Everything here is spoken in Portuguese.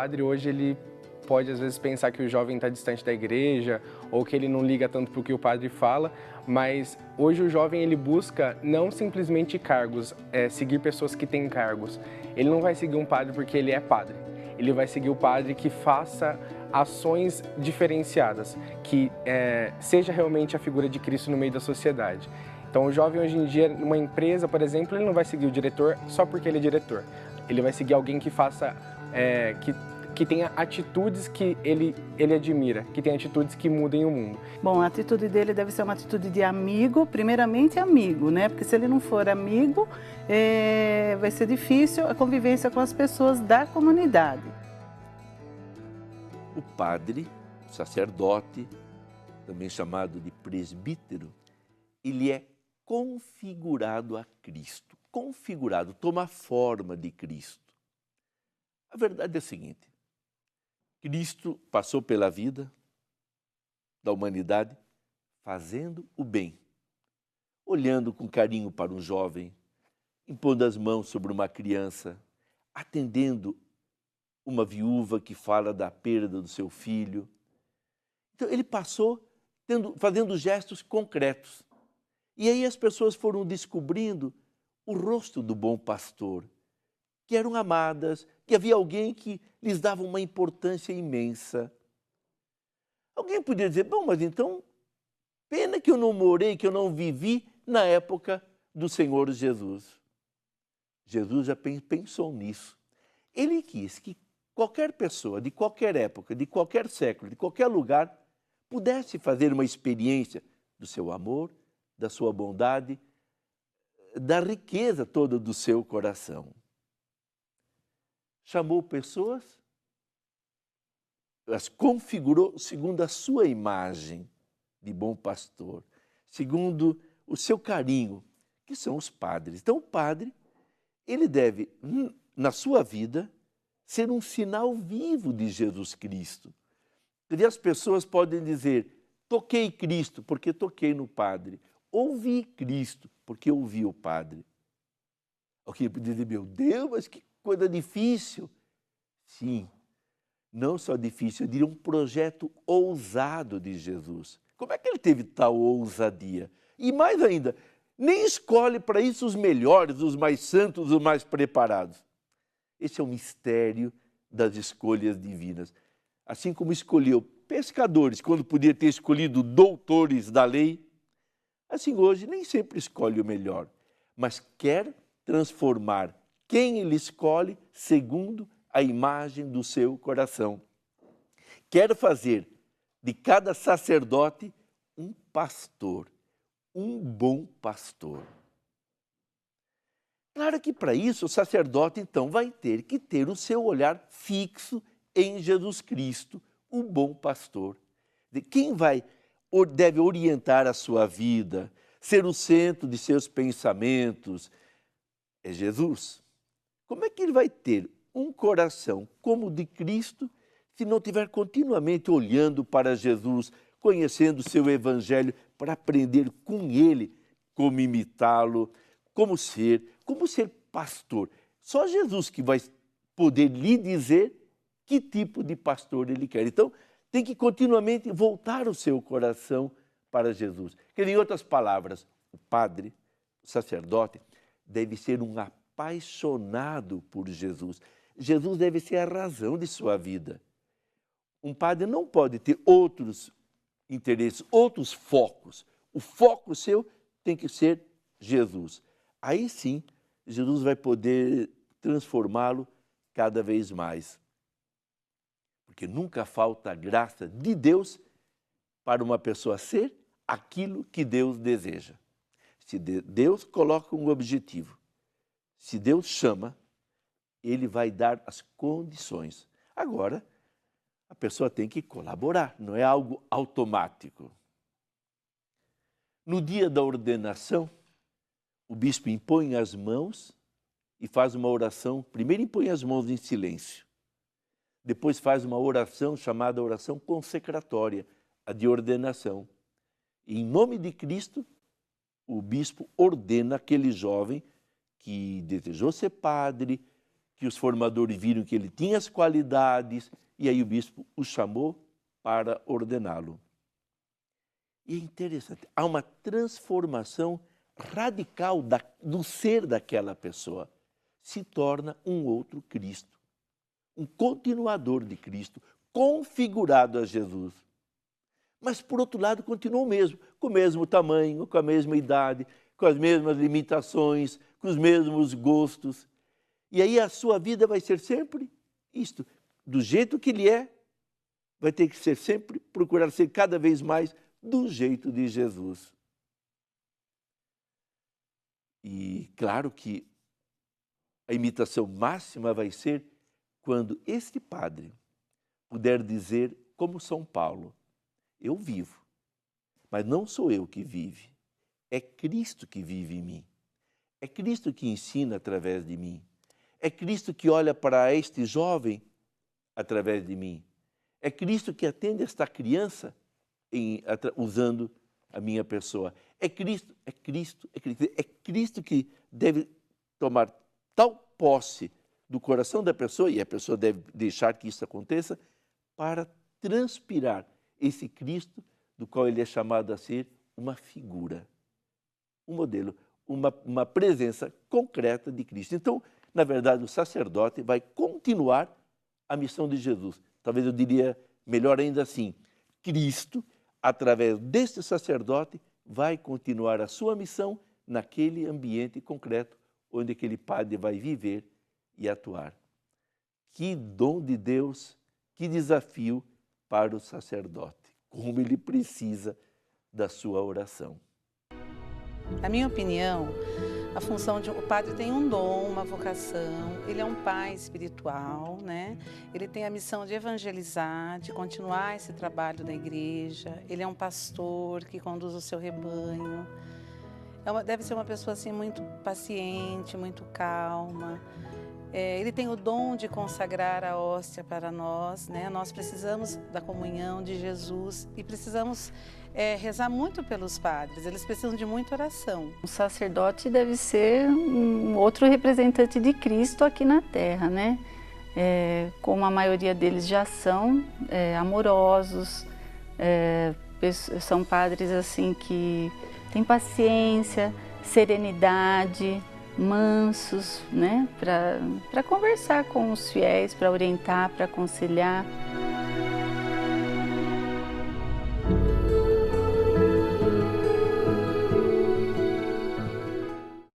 padre hoje ele pode às vezes pensar que o jovem está distante da igreja ou que ele não liga tanto para o que o padre fala, mas hoje o jovem ele busca não simplesmente cargos, seguir pessoas que têm cargos. Ele não vai seguir um padre porque ele é padre. Ele vai seguir o padre que faça ações diferenciadas, que seja realmente a figura de Cristo no meio da sociedade. Então o jovem hoje em dia, numa empresa, por exemplo, ele não vai seguir o diretor só porque ele é diretor. Ele vai seguir alguém que faça, que tenha atitudes que ele admira, que tenha atitudes que mudem o mundo. Bom, a atitude dele deve ser uma atitude de amigo, primeiramente amigo, né? Porque se ele não for amigo, vai ser difícil a convivência com as pessoas da comunidade. O padre, sacerdote, também chamado de presbítero, ele é configurado a Cristo. Configurado, toma a forma de Cristo. A verdade é a seguinte: Cristo passou pela vida da humanidade fazendo o bem, olhando com carinho para um jovem, impondo as mãos sobre uma criança, atendendo uma viúva que fala da perda do seu filho. Então ele passou fazendo gestos concretos. E aí as pessoas foram descobrindo o rosto do bom pastor, que eram amadas, que havia alguém que lhes dava uma importância imensa. Alguém podia dizer, bom, mas então, pena que eu não morei, que eu não vivi na época do Senhor Jesus. Jesus já pensou nisso. Ele quis que qualquer pessoa, de qualquer época, de qualquer século, de qualquer lugar, pudesse fazer uma experiência do seu amor, da sua bondade, da riqueza toda do seu coração. Chamou pessoas, as configurou segundo a sua imagem de bom pastor, segundo o seu carinho, que são os padres. Então o padre, ele deve, na sua vida, ser um sinal vivo de Jesus Cristo. E as pessoas podem dizer, toquei Cristo porque toquei no padre. Ouvi Cristo porque ouvi o padre. Alguém podia dizer, meu Deus, mas que coisa difícil. Sim, não só difícil, eu diria um projeto ousado de Jesus. Como é que ele teve tal ousadia? E mais ainda, nem escolhe para isso os melhores, os mais santos, os mais preparados. Esse é o mistério das escolhas divinas. Assim como escolheu pescadores, quando podia ter escolhido doutores da lei, assim hoje nem sempre escolhe o melhor, mas quer transformar quem ele escolhe segundo a imagem do seu coração. Quer fazer de cada sacerdote um pastor, um bom pastor. Claro que para isso o sacerdote então vai ter que ter o seu olhar fixo em Jesus Cristo, o bom pastor. Quem deve orientar a sua vida, ser o centro de seus pensamentos, é Jesus. Como é que ele vai ter um coração como o de Cristo se não estiver continuamente olhando para Jesus, conhecendo o seu evangelho para aprender com ele como imitá-lo, como ser pastor? Só Jesus que vai poder lhe dizer que tipo de pastor ele quer. Então, tem que continuamente voltar o seu coração para Jesus. Em outras palavras, o padre, o sacerdote, deve ser um apaixonado por Jesus. Jesus deve ser a razão de sua vida. Um padre não pode ter outros interesses, outros focos. O foco seu tem que ser Jesus. Aí sim, Jesus vai poder transformá-lo cada vez mais. Porque nunca falta a graça de Deus para uma pessoa ser aquilo que Deus deseja. Se Deus coloca um objetivo, se Deus chama, Ele vai dar as condições. Agora, a pessoa tem que colaborar, não é algo automático. No dia da ordenação, o bispo impõe as mãos e faz uma oração. Primeiro impõe as mãos em silêncio. Depois faz uma oração chamada oração consecratória, a de ordenação. E em nome de Cristo, o bispo ordena aquele jovem que desejou ser padre, que os formadores viram que ele tinha as qualidades, e aí o bispo o chamou para ordená-lo. E é interessante, há uma transformação radical do ser daquela pessoa. Se torna um outro Cristo, um continuador de Cristo, configurado a Jesus. Mas, por outro lado, continua o mesmo, com o mesmo tamanho, com a mesma idade, com as mesmas limitações, com os mesmos gostos. E aí a sua vida vai ser sempre isto, do jeito que ele é, vai ter que ser sempre, procurar ser cada vez mais do jeito de Jesus. E claro que a imitação máxima vai ser quando este padre puder dizer, como São Paulo, eu vivo, mas não sou eu que vive, é Cristo que vive em mim. É Cristo que ensina através de mim. É Cristo que olha para este jovem através de mim. É Cristo que atende esta criança usando a minha pessoa. É Cristo que deve tomar tal posse do coração da pessoa, e a pessoa deve deixar que isso aconteça, para transpirar esse Cristo do qual ele é chamado a ser uma figura, um modelo, uma presença concreta de Cristo. Então, na verdade, o sacerdote vai continuar a missão de Jesus. Talvez eu diria melhor ainda assim, Cristo, através deste sacerdote, vai continuar a sua missão naquele ambiente concreto onde aquele padre vai viver e atuar. Que dom de Deus, que desafio para o sacerdote, como ele precisa da sua oração. Na minha opinião, a função de o padre tem um dom, uma vocação, ele é um pai espiritual, né? Ele tem a missão de evangelizar, de continuar esse trabalho da igreja, ele é um pastor que conduz o seu rebanho. Deve ser uma pessoa assim muito paciente, muito calma. Ele tem o dom de consagrar a hóstia para nós, né? Nós precisamos da comunhão de Jesus e precisamos rezar muito pelos padres, eles precisam de muita oração. O sacerdote deve ser um outro representante de Cristo aqui na Terra, né? Como a maioria deles já são, amorosos, são padres assim que têm paciência, serenidade, mansos, né? Para conversar com os fiéis, para orientar, para aconselhar.